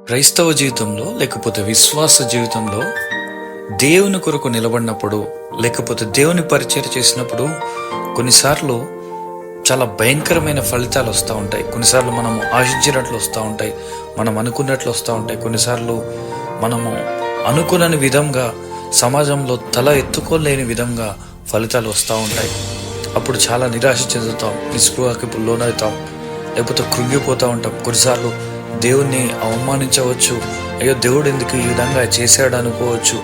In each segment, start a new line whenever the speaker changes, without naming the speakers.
క్రైస్తవ జీవితంలో లేకపోతే విశ్వాస జీవితంలో దేవుని కొరకు నిలబడినప్పుడు లేకపోతే దేవుని పరిచయం చేసినప్పుడు కొన్నిసార్లు చాలా భయంకరమైన ఫలితాలు వస్తూ ఉంటాయి. కొన్నిసార్లు మనము ఆశించినట్లు వస్తూ ఉంటాయి, మనం అనుకున్నట్లు వస్తూ ఉంటాయి. కొన్నిసార్లు మనము అనుకునని విధంగా సమాజంలో తల ఎత్తుకోలేని విధంగా ఫలితాలు వస్తూ ఉంటాయి. అప్పుడు చాలా నిరాశ చెందుతాం, నిస్పృహకి లోనవుతాం, లేకపోతే కృంగిపోతూ ఉంటాం. కొన్నిసార్లు దేవుణ్ణి అవమానించవచ్చు. అయ్యో దేవుడు ఎందుకు ఈ విధంగా చేశాడు అనుకోవచ్చు.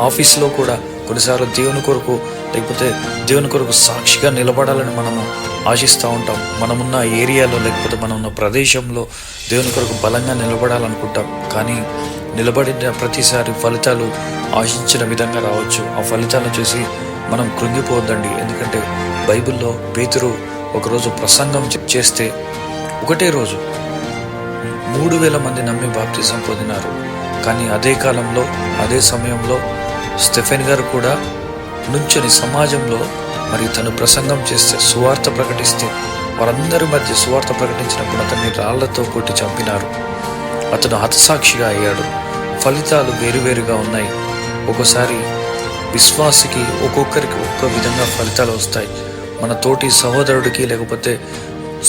ఆఫీస్లో కూడా కొన్నిసార్లు దేవుని కొరకు లేకపోతే దేవుని కొరకు సాక్షిగా నిలబడాలని మనము ఆశిస్తూ ఉంటాం. మనమున్న ఏరియాలో లేకపోతే మనం ఉన్న ప్రదేశంలో దేవుని కొరకు బలంగా నిలబడాలనుకుంటాం. కానీ నిలబడిన ప్రతిసారి ఫలితాలు ఆశించిన విధంగా రావచ్చు. ఆ ఫలితాలను చూసి మనం కృంగిపోవద్దండి. ఎందుకంటే బైబిల్లో పేతురు ఒకరోజు ప్రసంగం చేస్తే ఒకటే రోజు 3,000 మంది నమ్మి బాప్తిజం పొందినారు. కానీ అదే కాలంలో అదే సమయంలో స్టెఫెన్ గారు కూడా నుంచొని సమాజంలో మరి తను ప్రసంగం చేస్తే సువార్త ప్రకటిస్తే వారందరి మధ్య సువార్త ప్రకటించినప్పుడు అతన్ని రాళ్లతో కొట్టి చంపినారు. అతను హతసాక్షిగా అయ్యాడు. ఫలితాలు వేరువేరుగా ఉన్నాయి. ఒక్కోసారి విశ్వాసికి ఒక్కొక్కరికి ఒక్కొక్క విధంగా ఫలితాలు వస్తాయి. మన తోటి సహోదరుడికి లేకపోతే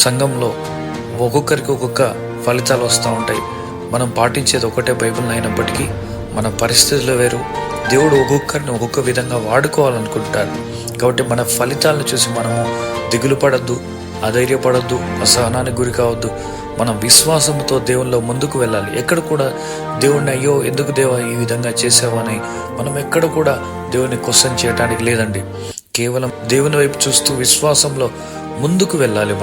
సంఘంలో ఒక్కొక్కరికి ఒక్కొక్క ఫలితాలు వస్తూ ఉంటాయి. మనం పాటించేది ఒకటే బైబిల్ అయినప్పటికీ మన పరిస్థితులు వేరు. దేవుడు ఒక్కొక్కరిని ఒక్కొక్క విధంగా వాడుకోవాలనుకుంటాడు. కాబట్టి మన ఫలితాలను చూసి మనము దిగులు పడద్దు, అధైర్యపడద్దు, అసహనానికి గురి కావద్దు. మనం విశ్వాసంతో దేవునిలో ముందుకు వెళ్ళాలి. ఎక్కడ కూడా దేవుడిని అయ్యో ఎందుకు దేవా ఈ విధంగా చేసావని మనం ఎక్కడ కూడా దేవుని క్వశ్చన్ చేయడానికి లేదండి. కేవలం దేవుని వైపు చూస్తూ విశ్వాసంలో ముందుకు వెళ్ళాలి.